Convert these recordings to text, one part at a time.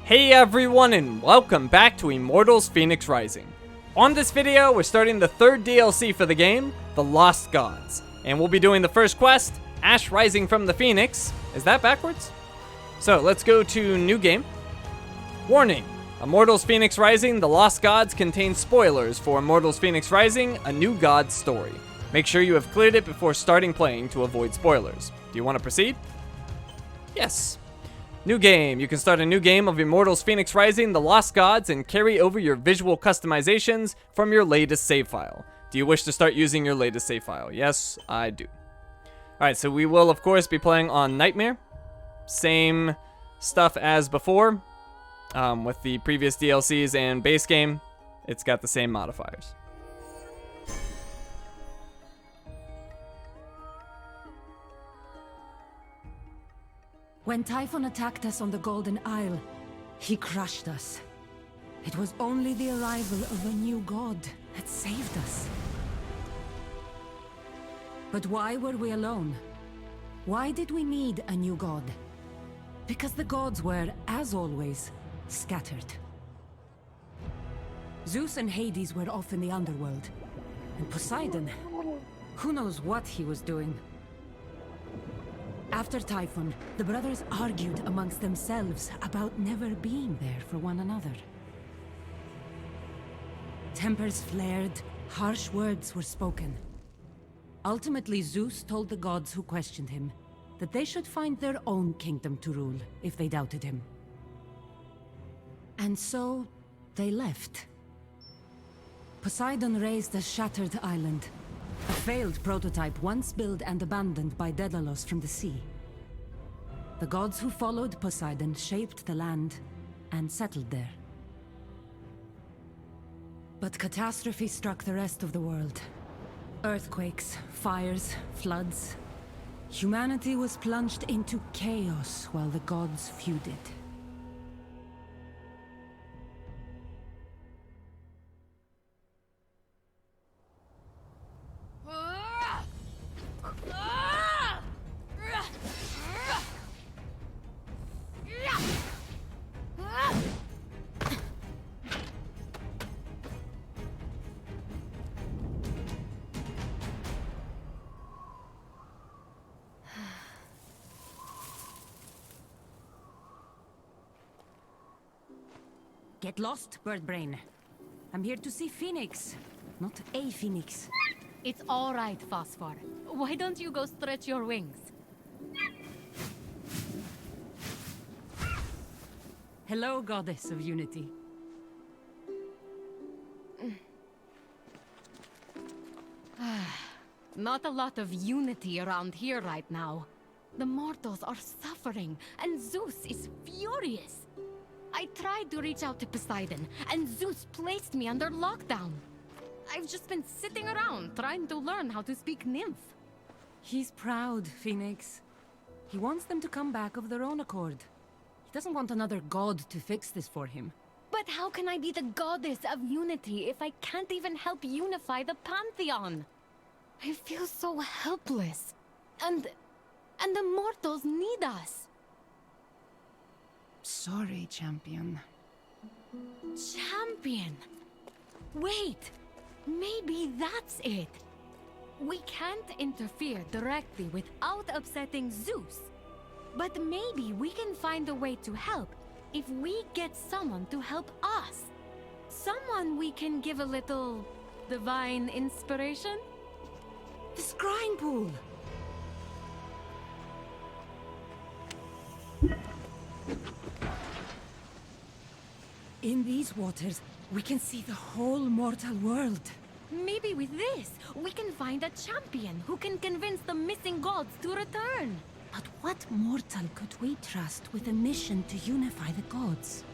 Hey everyone, and welcome back to Immortals Fenyx Rising. On this video, we're starting the third DLC for the game, The Lost Gods. And we'll be doing the first quest, Ash Rising from the Phoenix. Is that backwards? So let's go to New Game. Warning, Immortals Fenyx Rising, The Lost Gods contains spoilers for Immortals Fenyx Rising, A New God story. Make sure you have cleared it before starting playing to avoid spoilers. Do you want to proceed? Yes. New game. You can start a new game of Immortals Fenyx Rising, The Lost Gods, and carry over your visual customizations from your latest save file. Do you wish to start using your latest save file? Yes, I do. Alright, so we will, of course, be playing on Nightmare. Same stuff as before. With the previous DLCs and base game, it's got the same modifiers. When Typhon attacked us on the Golden Isle, he crushed us. It was only the arrival of a new god that saved us. But why were we alone? Why did we need a new god? Because the gods were, as always, scattered. Zeus and Hades were off in the underworld. And Poseidon, who knows what he was doing? After Typhon, the brothers argued amongst themselves about never being there for one another. Tempers flared, harsh words were spoken. Ultimately, Zeus told the gods who questioned him that they should find their own kingdom to rule if they doubted him. And so, they left. Poseidon raised a shattered island, a failed prototype once built and abandoned by Daedalus from the sea. The gods who followed Poseidon shaped the land and settled there. But catastrophe struck the rest of the world. Earthquakes, fires, floods. Humanity was plunged into chaos while the gods feuded. Get lost, Birdbrain. I'm here to see Phoenix, not a Phoenix. It's all right, Phosphor. Why don't you go stretch your wings? Hello, Goddess of Unity. Not a lot of unity around here right now. The mortals are suffering, and Zeus is furious. I tried to reach out to Poseidon, and Zeus placed me under lockdown. I've just been sitting around, trying to learn how to speak nymph. He's proud, Phoenix. He wants them to come back of their own accord. He doesn't want another god to fix this for him. But how can I be the goddess of unity if I can't even help unify the Pantheon? I feel so helpless. And the mortals need us. Sorry, champion. Champion? Wait, maybe that's it. We can't interfere directly without upsetting Zeus. But maybe we can find a way to help if we get someone to help us. Someone we can give a little divine inspiration? The scrying pool! In these waters, we can see the whole mortal world. Maybe with this, we can find a champion who can convince the missing gods to return. But what mortal could we trust with a mission to unify the gods?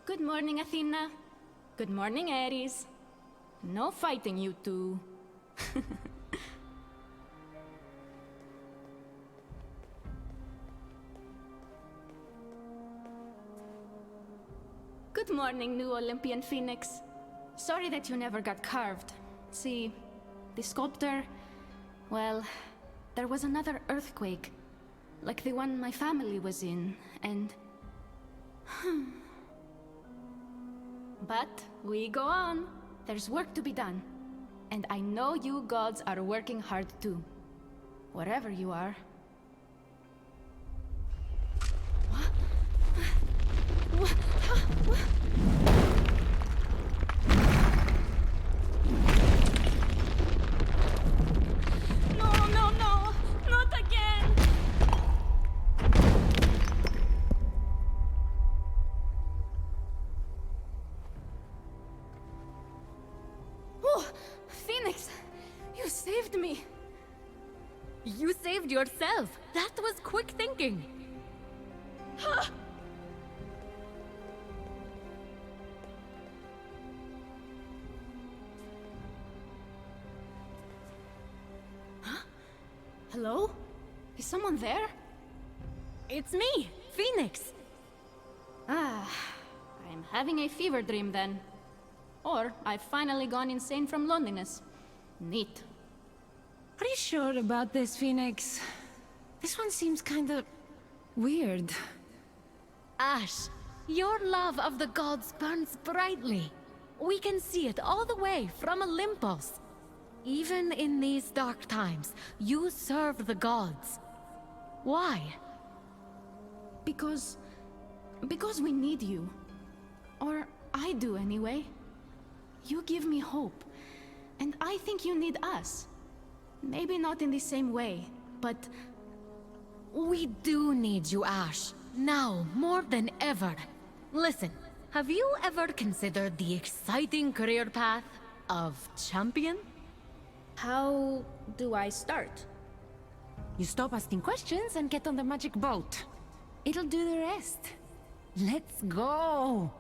Good morning, Athena. Good morning, Ares. No fighting, you two. Good morning, new Olympian Phoenix. Sorry that you never got carved. See, the sculptor... well, there was another earthquake. Like the one my family was in, and... But we go on. There's work to be done. And I know you gods are working hard too. Wherever you are. No, no, no! Not again! Oh, Phoenix! You saved me! You saved yourself. That was quick thinking. Hello? Is someone there? It's me, Phoenix. Ah, I'm having a fever dream then. Or I've finally gone insane from loneliness. Neat. Are you sure about this, Phoenix? This one seems kinda... weird. Ash, your love of the gods burns brightly. We can see it all the way from Olympus. Even in these dark times, you serve the gods. Why? Because we need you. Or I do anyway. You give me hope. And I think you need us. Maybe not in the same way, but... We do need you, Ash. Now, more than ever. Listen, have you ever considered the exciting career path of champion? How do I start? You stop asking questions and get on the magic boat. It'll do the rest. Let's go!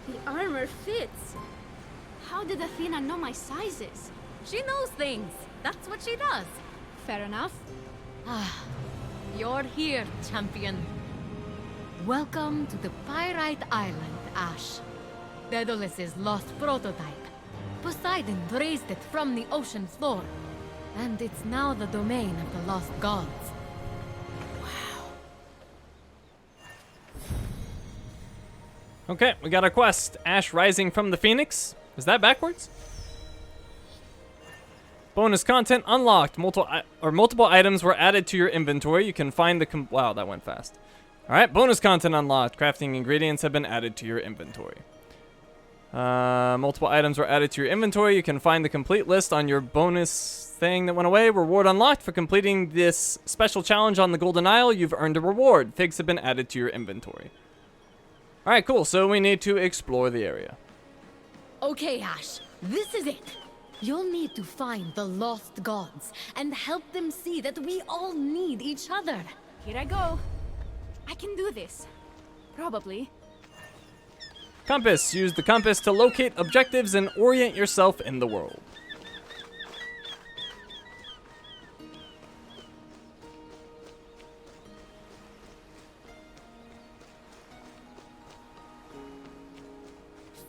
The armor fits. How did Athena know my sizes? She knows things. That's what she does. Fair enough. You're here, champion. Welcome to the Pyrite Island, Ash. Daedalus's lost prototype. Poseidon raised it from the ocean floor, and it's now the domain of the lost gods. Okay, we got our quest. Ash rising from the Phoenix. Is that backwards? Bonus content unlocked. Multiple items were added to your inventory. You can find the wow, that went fast. All right, bonus content unlocked. Crafting ingredients have been added to your inventory. Multiple items were added to your inventory. You can find the complete list on your bonus thing that went away. Reward unlocked for completing this special challenge on the Golden Isle. You've earned a reward. Figs have been added to your inventory. All right, cool. So we need to explore the area. Okay, Ash, this is it. You'll need to find the lost gods and help them see that we all need each other. Here I go. I can do this. Probably. Compass. Use the compass to locate objectives and orient yourself in the world.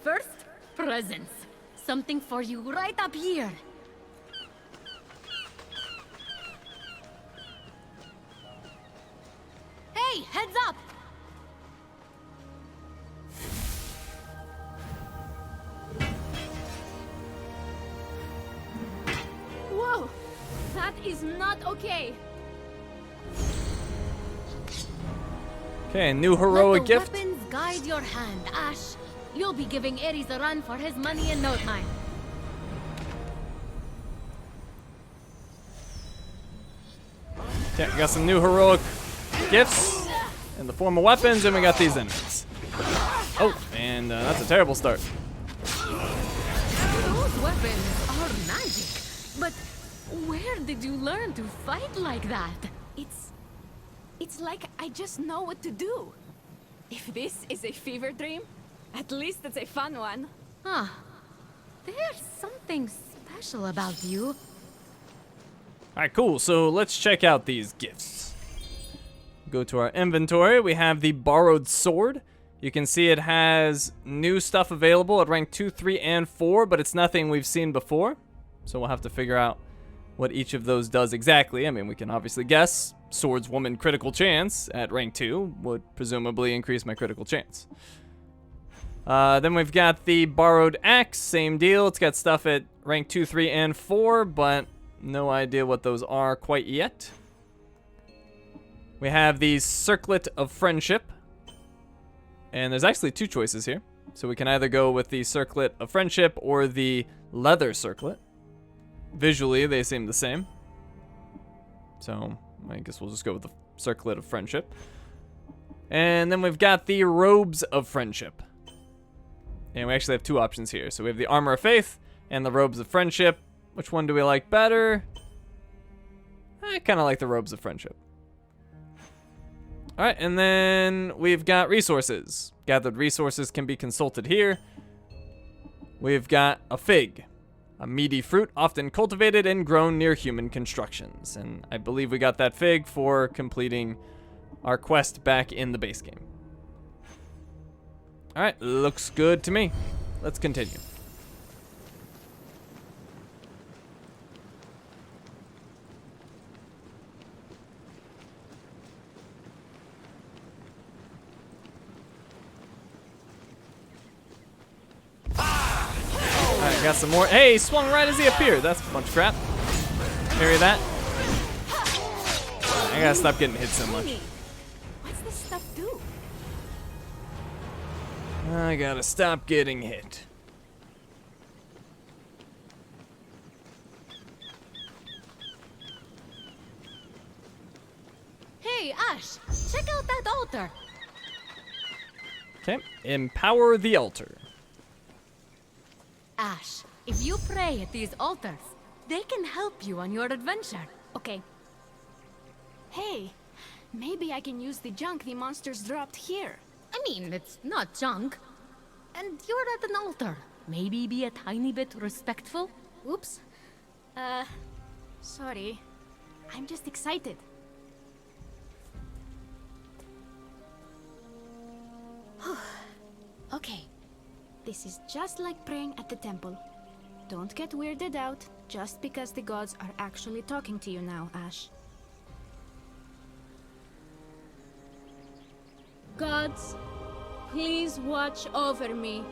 First, presents. Something for you right up here. Hey, heads up! Whoa! That is not okay. Okay, new heroic Let the gift. weapons guide your hand, Ash. You'll be giving Ares a run for his money in no time. Okay, we got some new heroic gifts in the form of weapons, and we got these enemies. Oh, And that's a terrible start. Those weapons are magic. But where did you learn to fight like that? It's like I just know what to do. If this is a fever dream, at least it's a fun one. Huh. There's something special about you. Alright, cool. So let's check out these gifts. Go to our inventory. We have the borrowed sword. You can see it has new stuff available at rank 2, 3, and 4, but it's nothing we've seen before. So we'll have to figure out what each of those does exactly. I mean, we can obviously guess. Swordswoman critical chance at rank 2 would presumably increase my critical chance. Then we've got the borrowed axe, same deal. It's got stuff at rank 2, 3, and 4, but no idea what those are quite yet. We have the circlet of friendship. And there's actually 2 choices here. So we can either go with the circlet of friendship or the leather circlet. Visually, they seem the same. So I guess we'll just go with the circlet of friendship. And then we've got the robes of friendship. And we actually have 2 options here. So we have the armor of faith and the robes of friendship. Which one do we like better? I kind of like the robes of friendship. All right, and then we've got resources. Gathered resources can be consulted here. We've got a fig, a meaty fruit often cultivated and grown near human constructions. And I believe we got that fig for completing our quest back in the base game. All right, looks good to me. Let's continue. Alright, got some more. Hey, he swung right as he appeared. That's a bunch of crap. Carry that. I gotta stop getting hit so much. What's this stuff do? I gotta stop getting hit. Hey, Ash, check out that altar. Okay, empower the altar. Ash, if you pray at these altars, they can help you on your adventure. Okay. Hey, maybe I can use the junk the monsters dropped here. I mean, it's not junk. And you're at an altar. Maybe be a tiny bit respectful? Oops. Sorry. I'm just excited. Okay. This is just like praying at the temple. Don't get weirded out just because the gods are actually talking to you now, Ash. Gods, please watch over me.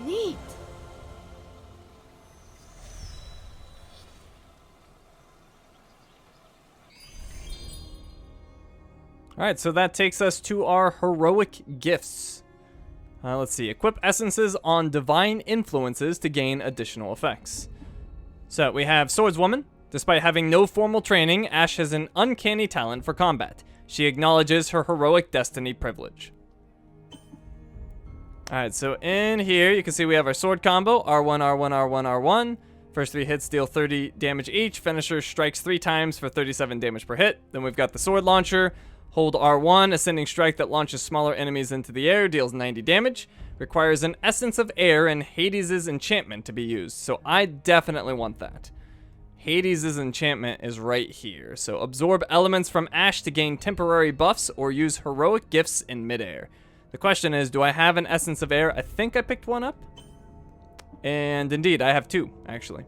Neat! Alright, so that takes us to our heroic gifts. Let's see. Equip essences on divine influences to gain additional effects. So we have Swordswoman. Despite having no formal training, Ash has an uncanny talent for combat. She acknowledges her heroic destiny privilege. Alright, so in here you can see we have our sword combo, R1, R1, R1, R1. First 3 hits deal 30 damage each. Finisher strikes 3 times for 37 damage per hit. Then we've got the sword launcher. Hold R1, ascending strike that launches smaller enemies into the air, deals 90 damage. Requires an essence of air and Hades' enchantment to be used. So I definitely want that. Hades' enchantment is right here. So absorb elements from Ash to gain temporary buffs or use heroic gifts in midair. The question is, do I have an essence of air? I think I picked one up. And indeed, I have 2, actually.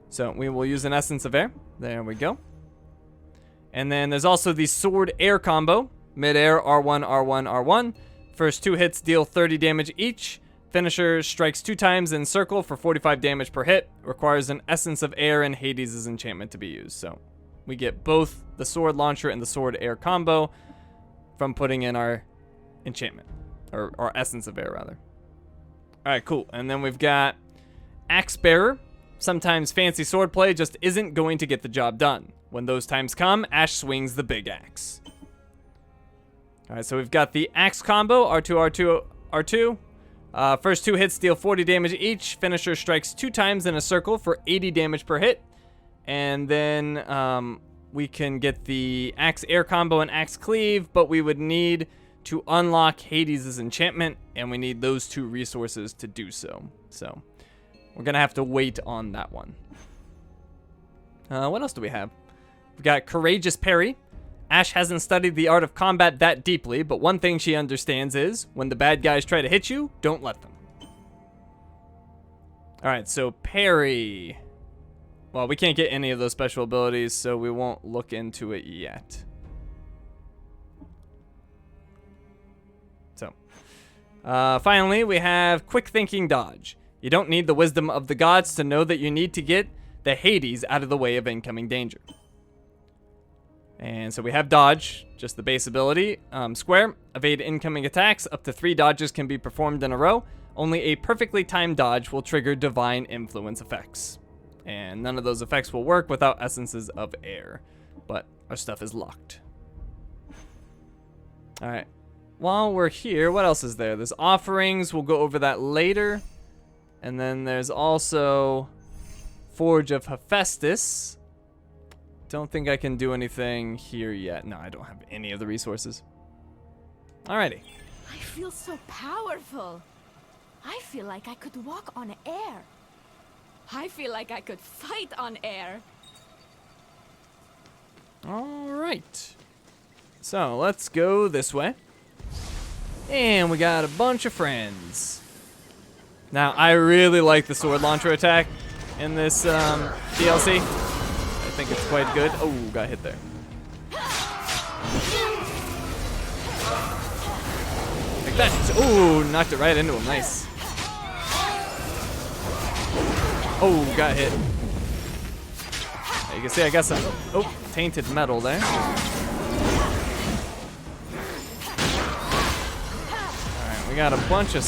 So we will use an essence of air. There we go. And then there's also the sword air combo. Mid-air, R1, R1, R1. First 2 hits deal 30 damage each. Finisher strikes 2 times in circle for 45 damage per hit. Requires an essence of air and Hades' enchantment to be used. So we get both the sword launcher and the sword air combo from putting in our enchantment. Or our essence of air, rather. Alright, cool. And then we've got Axe Bearer. Sometimes fancy swordplay just isn't going to get the job done. When those times come, Ash swings the big axe. All right, so we've got the axe combo, R2, R2, R2. First 2 hits deal 40 damage each. Finisher strikes 2 times in a circle for 80 damage per hit. And then we can get the axe air combo and axe cleave, but we would need to unlock Hades' enchantment, and we need those 2 resources to do so. So we're going to have to wait on that one. What else do we have? We've got Courageous Parry. Ash hasn't studied the art of combat that deeply, but one thing she understands is, when the bad guys try to hit you, don't let them. Alright, so parry. Well, we can't get any of those special abilities, so we won't look into it yet. So, finally, we have Quick Thinking Dodge. You don't need the wisdom of the gods to know that you need to get the Hades out of the way of incoming danger. And so we have dodge, just the base ability. Square, evade incoming attacks. Up to 3 dodges can be performed in a row. Only a perfectly timed dodge will trigger divine influence effects. And none of those effects will work without essences of air. But our stuff is locked. Alright. While we're here, what else is there? There's offerings. We'll go over that later. And then there's also Forge of Hephaestus. Don't think I can do anything here yet. No, I don't have any of the resources. Alrighty. I feel so powerful. I feel like I could walk on air. I feel like I could fight on air. Alright. So, let's go this way. And we got a bunch of friends. Now, I really like the sword launcher attack in this DLC. I think it's quite good. Oh, got hit there. Like that. Ooh, knocked it right into him. Nice. Oh, got hit. You can see I got some tainted metal there. Alright, we got a bunch of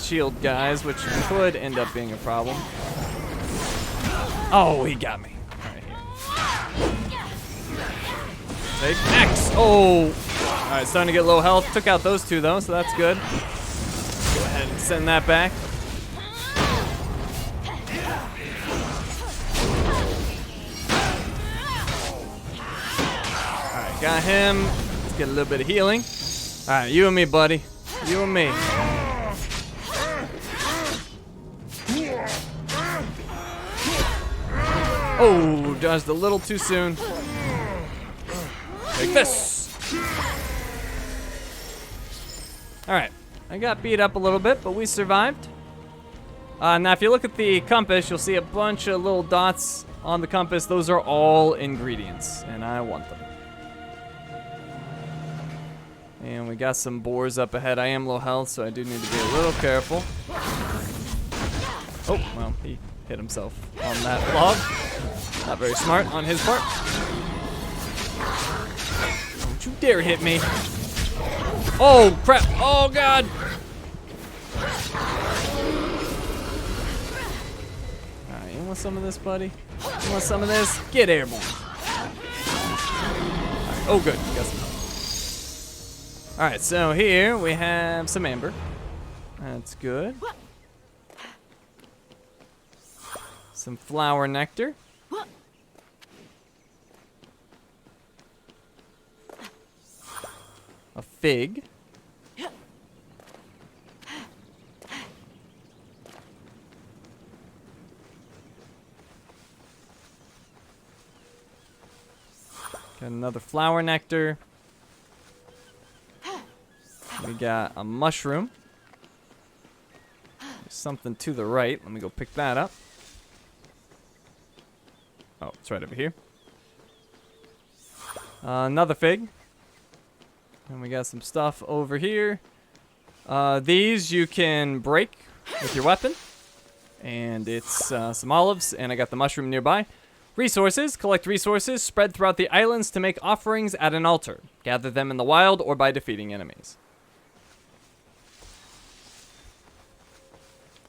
shield guys, which could end up being a problem. Oh, he got me. Take X. Oh. Alright, starting to get low health. Took out those 2 though, so that's good. Go ahead and send that back. Alright, got him. Let's get a little bit of healing. Alright, you and me, buddy. You and me. Oh, dodged a little too soon. Take this. Alright, I got beat up a little bit, but we survived. Now, if you look at the compass, you'll see a bunch of little dots on the compass. Those are all ingredients, and I want them. And we got some boars up ahead. I am low health, so I do need to be a little careful. Oh, well, he hit himself on that log. Not very smart on his part. Don't you dare hit me. Oh, crap. Oh, God. Alright, you want some of this, buddy? You want some of this? Get airborne. Right. Oh, good. Got some help. Alright, so here we have some amber. That's good. Some flower nectar. A fig. Got another flower nectar. We got a mushroom. There's something to the right. Let me go pick that up. Oh, it's right over here. Another fig. And we got some stuff over here. These you can break with your weapon. And it's some olives, and I got the mushroom nearby. Resources. Collect resources spread throughout the islands to make offerings at an altar. Gather them in the wild or by defeating enemies.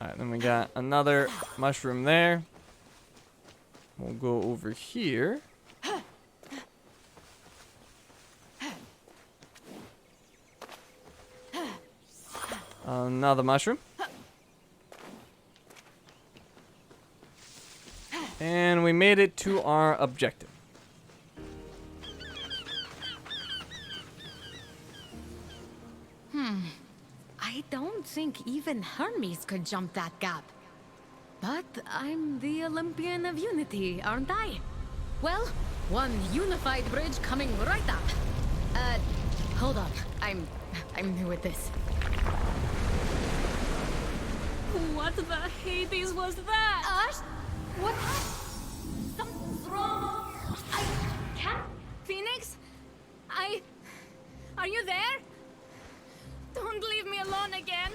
Alright, then we got another mushroom there. We'll go over here. Another mushroom. And we made it to our objective. I don't think even Hermes could jump that gap. But I'm the Olympian of Unity, aren't I? Well, one unified bridge coming right up. Hold on. I'm new at this. What the Hades was that? Ash? What? Something's wrong. I can't. Phoenix? Are you there? Don't leave me alone again.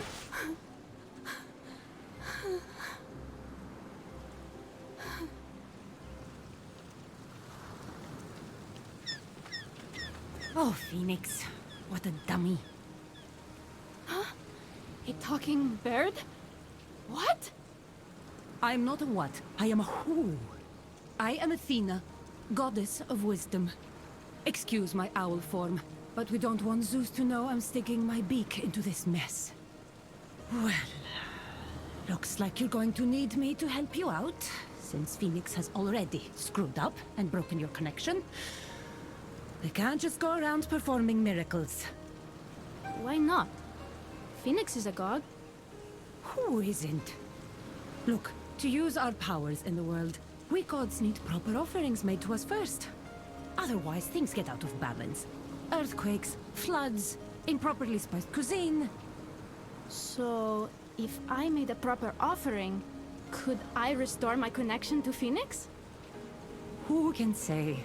Oh, Phoenix. What a dummy. A talking bird? What? I am not a what. I am a who. I am Athena, goddess of wisdom. Excuse my owl form, but we don't want Zeus to know I'm sticking my beak into this mess. Well, looks like you're going to need me to help you out, since Phoenix has already screwed up and broken your connection. We can't just go around performing miracles. Why not? Phoenix is a god. Who isn't? Look, to use our powers in the world, we gods need proper offerings made to us first. Otherwise, things get out of balance. Earthquakes, floods, improperly spiced cuisine. So, if I made a proper offering, could I restore my connection to Phoenix? Who can say?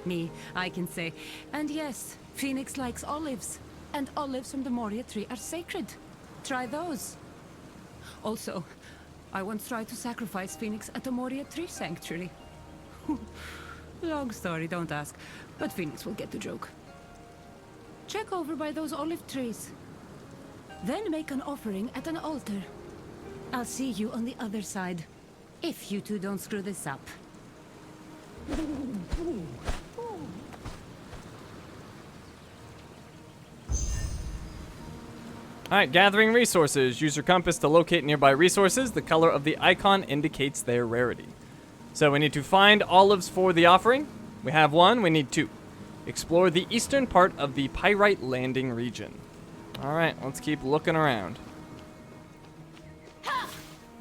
Me, I can say. And yes, Phoenix likes olives. And olives from the Moria tree are sacred. Try those. Also, I once tried to sacrifice Phoenix at the Moria tree sanctuary. Long story, don't ask. But Phoenix will get the joke. Check over by those olive trees. Then make an offering at an altar. I'll see you on the other side. If you two don't screw this up. Alright, gathering resources. Use your compass to locate nearby resources. The color of the icon indicates their rarity. So we need to find olives for the offering. We have one, we need two. Explore the eastern part of the Pyrite Landing region. Alright, let's keep looking around.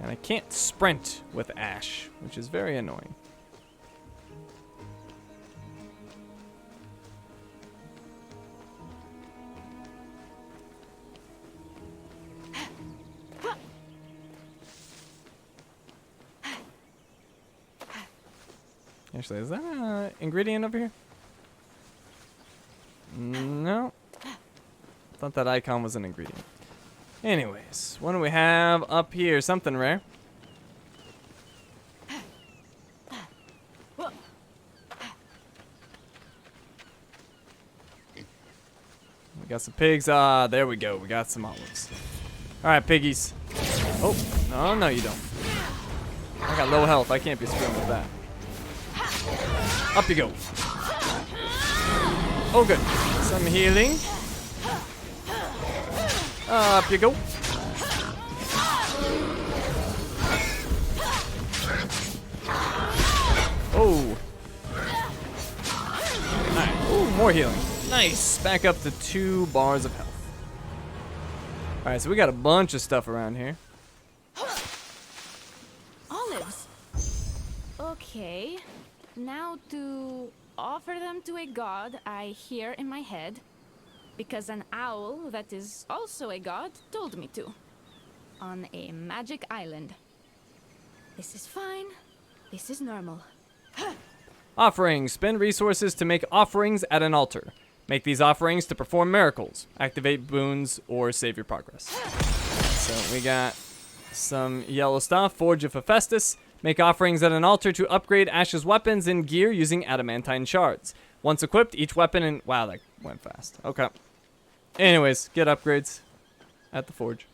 And I can't sprint with Ash, which is very annoying. Actually, is that an ingredient over here? No. Thought that icon was an ingredient. Anyways, what do we have up here? Something rare. We got some pigs. Ah, there we go. We got some olives. Alright, piggies. Oh, no, you don't. I got low health. I can't be screwing with that. Up you go. Oh, good. Some healing. Up you go. Oh. Alright. Ooh, more healing. Nice. Back up to 2 bars of health. Alright, so we got a bunch of stuff around here. Olives? Okay. Now to offer them to a god I hear in my head. Because an owl that is also a god told me to. On a magic island. This is fine. This is normal. Offerings. Spend resources to make offerings at an altar. Make these offerings to perform miracles, activate boons, or save your progress. So we got some yellow stuff. Forge of Hephaestus. Make offerings at an altar to upgrade Ash's weapons and gear using adamantine shards. Once equipped, each weapon and... Wow, that went fast. Okay. Anyways, get upgrades at the forge.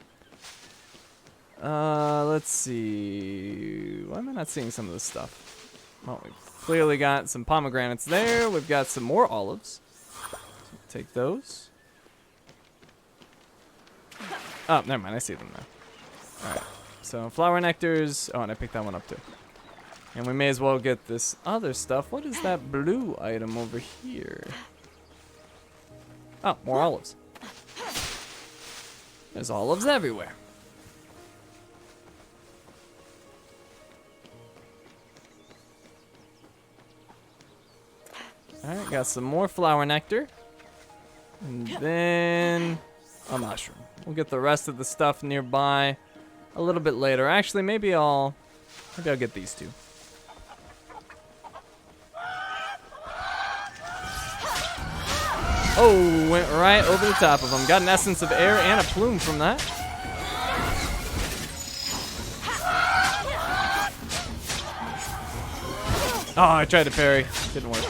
Let's see. Why am I not seeing some of this stuff? Well, we've clearly got some pomegranates there. We've got some more olives. So take those. Oh, never mind. I see them now. Alright. So, flower nectars. Oh, and I picked that one up too. And we may as well get this other stuff. What is that blue item over here? Oh, more olives. There's olives everywhere. Alright, got some more flower nectar. And then a mushroom. We'll get the rest of the stuff nearby a little bit later. Actually, maybe I'll get these two. Oh, went right over the top of them. Got an essence of air and a plume from that. Oh, I tried to parry. Didn't work.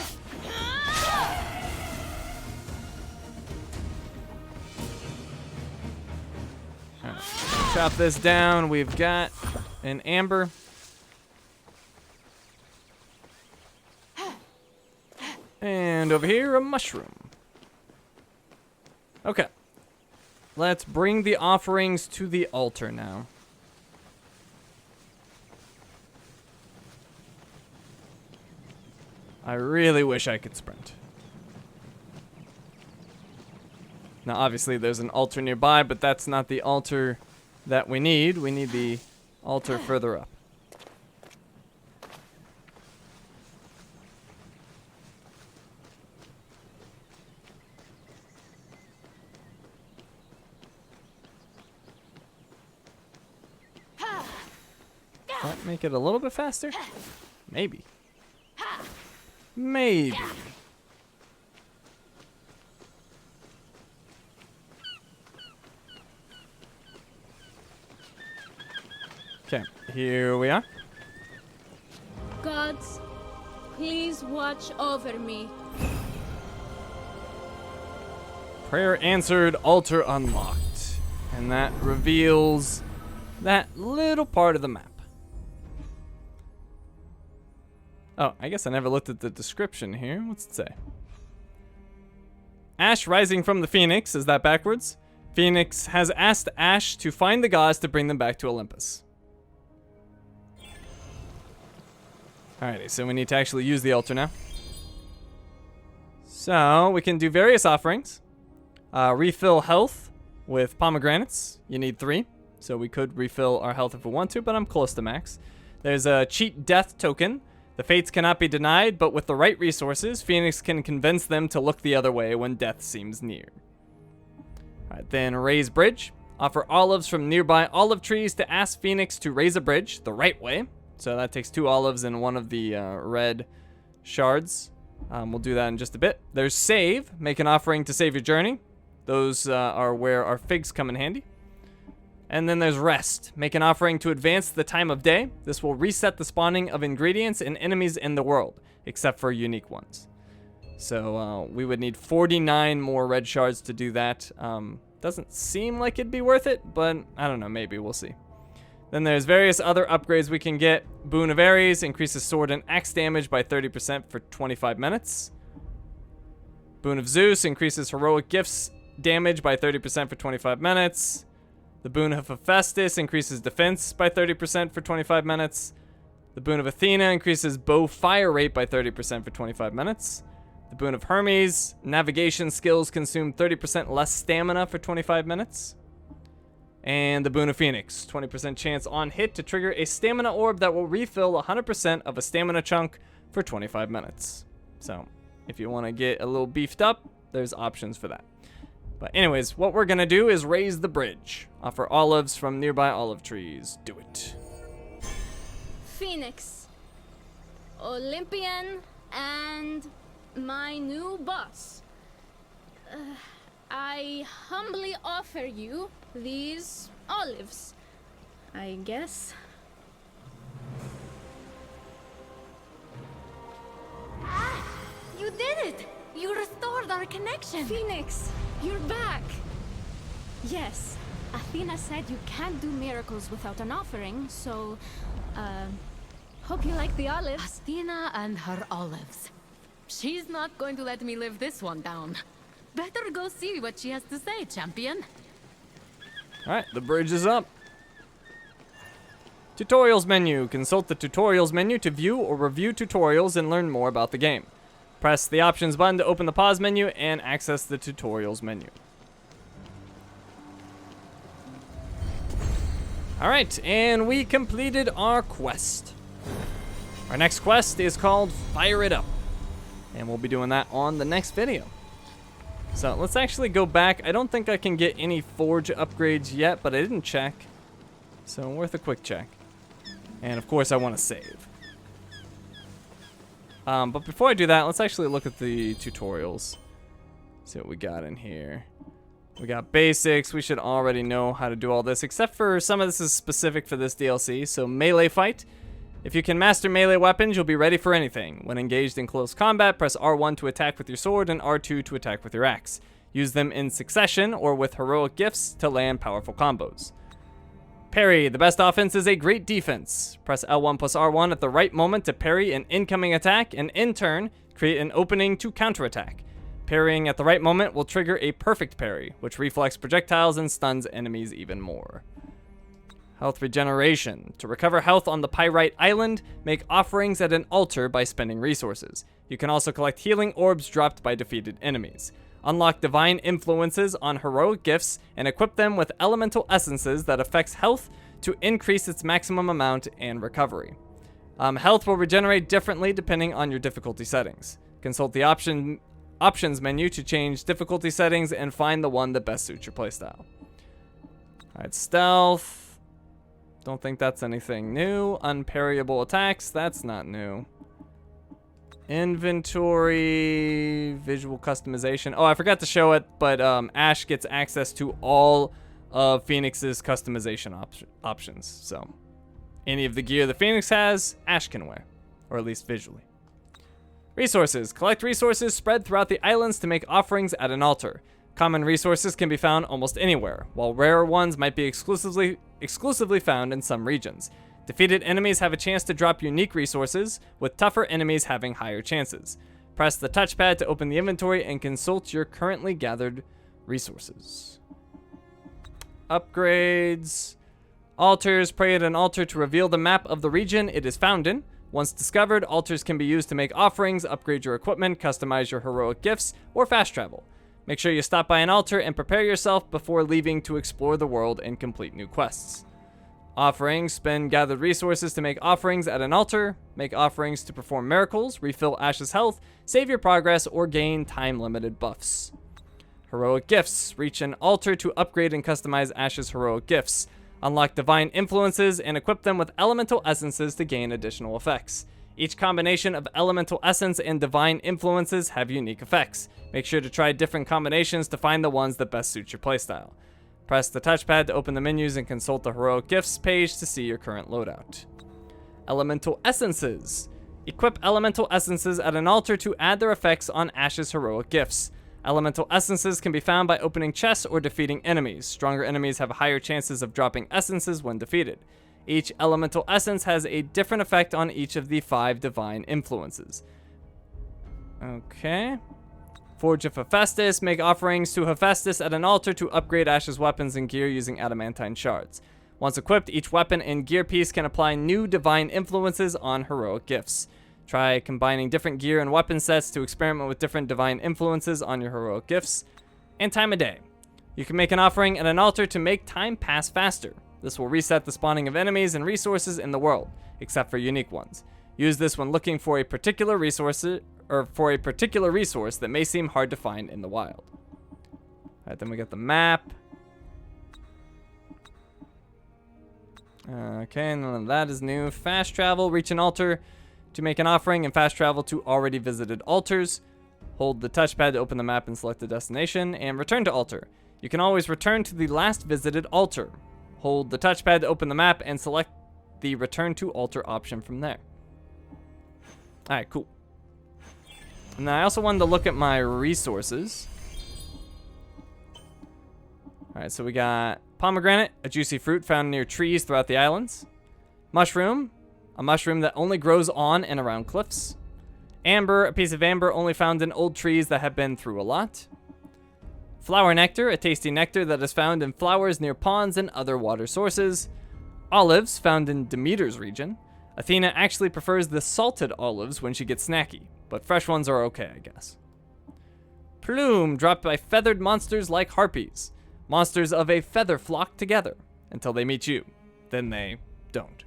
Alright. Chop this down. We've got an amber. And over here, a mushroom. Okay. Let's bring the offerings to the altar now. I really wish I could sprint. Now, obviously, there's an altar nearby, but that's not the altar that we need. We need the altar further up. That make it a little bit faster? Maybe. Maybe. Okay, here we are. Gods, please watch over me. Prayer answered, altar unlocked. And that reveals that little part of the map. Oh, I guess I never looked at the description here. What's it say? Ash rising from the Phoenix. Is that backwards? Phoenix has asked Ash to find the gods to bring them back to Olympus. Alrighty, so we need to actually use the altar now. So, we can do various offerings. Refill health with pomegranates. You need 3. So we could refill our health if we want to, but I'm close to max. There's a cheat death token. The fates cannot be denied, but with the right resources, Phoenix can convince them to look the other way when death seems near. Alright, then raise bridge. Offer olives from nearby olive trees to ask Phoenix to raise a bridge the right way. So that takes 2 olives and 1 of the red shards. We'll do that in just a bit. There's save. Make an offering to save your journey. Those are where our figs come in handy. And then there's rest. Make an offering to advance the time of day. This will reset the spawning of ingredients and enemies in the world, except for unique ones. So we would need 49 more red shards to do that. Doesn't seem like it'd be worth it, but I don't know, maybe, we'll see. Then there's various other upgrades we can get. Boon of Ares increases sword and axe damage by 30% for 25 minutes. Boon of Zeus increases heroic gifts damage by 30% for 25 minutes. The Boon of Hephaestus increases defense by 30% for 25 minutes. The Boon of Athena increases bow fire rate by 30% for 25 minutes. The Boon of Hermes, navigation skills consume 30% less stamina for 25 minutes. And the Boon of Phoenix, 20% chance on hit to trigger a stamina orb that will refill 100% of a stamina chunk for 25 minutes. So, if you want to get a little beefed up, there's options for that. But anyways, what we're going to do is raise the bridge. Offer olives from nearby olive trees. Do it. Phoenix, Olympian, and my new boss. I humbly offer you these olives, I guess. You did it! You restored our connection! Phoenix, you're back! Yes, Athena said you can't do miracles without an offering, so, hope you like the olives. Athena and her olives. She's not going to let me live this one down. Better go see what she has to say, champion. Alright, the bridge is up. Tutorials menu. Consult the tutorials menu to view or review tutorials and learn more about the game. Press the options button to open the pause menu and access the tutorials menu. Alright, and we completed our quest. Our next quest is called Fire It Up. And we'll be doing that on the next video. So let's actually go back. I don't think I can get any forge upgrades yet, but I didn't check. So worth a quick check. And of course I want to save. But before I do that, let's actually look at the tutorials. See what we got in here. We got basics. We should already know how to do all this, except for some of this is specific for this DLC. So melee fight. If you can master melee weapons, you'll be ready for anything. When engaged in close combat, press R1 to attack with your sword and R2 to attack with your axe. Use them in succession or with heroic gifts to land powerful combos. Parry. The best offense is a great defense. Press L1 plus R1 at the right moment to parry an incoming attack and in turn, create an opening to counterattack. Parrying at the right moment will trigger a perfect parry, which reflects projectiles and stuns enemies even more. Health regeneration. To recover health on the Pyrite Island, make offerings at an altar by spending resources. You can also collect healing orbs dropped by defeated enemies. Unlock divine influences on heroic gifts and equip them with elemental essences that affects health to increase its maximum amount and recovery. Health will regenerate differently depending on your difficulty settings. Consult the options menu to change difficulty settings and find the one that best suits your playstyle. Alright, stealth. Don't think that's anything new. Unparryable attacks, that's not new. Inventory, visual customization. Oh, I forgot to show it, but Ash gets access to all of Phoenix's customization options. So, any of the gear the Phoenix has, Ash can wear, or at least visually. Resources. Collect resources spread throughout the islands to make offerings at an altar. Common resources can be found almost anywhere, while rarer ones might be exclusively found in some regions. Defeated enemies have a chance to drop unique resources, with tougher enemies having higher chances. Press the touchpad to open the inventory and consult your currently gathered resources. Upgrades. Altars. Pray at an altar to reveal the map of the region it is found in. Once discovered, altars can be used to make offerings, upgrade your equipment, customize your heroic gifts, or fast travel. Make sure you stop by an altar and prepare yourself before leaving to explore the world and complete new quests. Offerings. Spend gathered resources to make offerings at an altar. Make offerings to perform miracles, refill Ash's health, save your progress, or gain time-limited buffs. Heroic gifts. Reach an altar to upgrade and customize Ash's heroic gifts. Unlock divine influences and equip them with elemental essences to gain additional effects. Each combination of elemental essence and divine influences have unique effects. Make sure to try different combinations to find the ones that best suit your playstyle. Press the touchpad to open the menus and consult the heroic gifts page to see your current loadout. Elemental essences. Equip elemental essences at an altar to add their effects on Ash's heroic gifts. Elemental essences can be found by opening chests or defeating enemies. Stronger enemies have higher chances of dropping essences when defeated. Each elemental essence has a different effect on each of the 5 divine influences. Okay. Forge of Hephaestus. Make offerings to Hephaestus at an altar to upgrade Ash's weapons and gear using adamantine shards. Once equipped, each weapon and gear piece can apply new divine influences on heroic gifts. Try combining different gear and weapon sets to experiment with different divine influences on your heroic gifts. And time of day. You can make an offering at an altar to make time pass faster. This will reset the spawning of enemies and resources in the world, except for unique ones. Use this when looking for a particular resource that may seem hard to find in the wild. Alright, then we got the map. Okay, none of that is new. Fast travel. Reach an altar to make an offering and fast travel to already visited altars. Hold the touchpad to open the map and select the destination, and return to altar. You can always return to the last visited altar. Hold the touchpad to open the map and select the return to altar option from there. Alright, cool. And I also wanted to look at my resources. Alright, so we got pomegranate, a juicy fruit found near trees throughout the islands. Mushroom, a mushroom that only grows on and around cliffs. Amber, a piece of amber only found in old trees that have been through a lot. Flower nectar, a tasty nectar that is found in flowers near ponds and other water sources. Olives, found in Demeter's region. Athena actually prefers the salted olives when she gets snacky, but fresh ones are okay, I guess. Plume, dropped by feathered monsters like harpies. Monsters of a feather flock together until they meet you. Then they don't.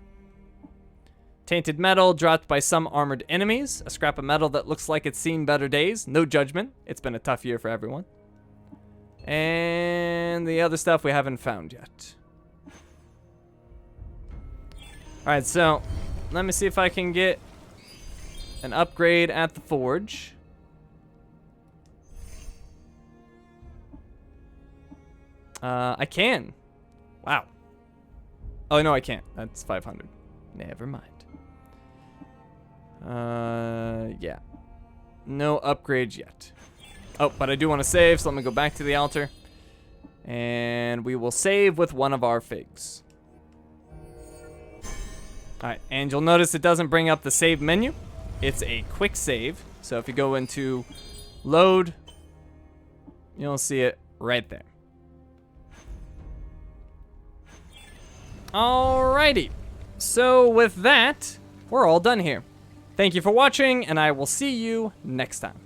Tainted metal, dropped by some armored enemies. A scrap of metal that looks like it's seen better days. No judgment. It's been a tough year for everyone. And the other stuff we haven't found yet. Alright, so let me see if I can get an upgrade at the forge. I can. Wow. Oh, no, I can't. That's 500. Never mind. Yeah. No upgrades yet. Oh, but I do want to save, so let me go back to the altar. And we will save with one of our figs. Alright, and you'll notice it doesn't bring up the save menu. It's a quick save. So if you go into load, you'll see it right there. Alrighty. So with that, we're all done here. Thank you for watching, and I will see you next time.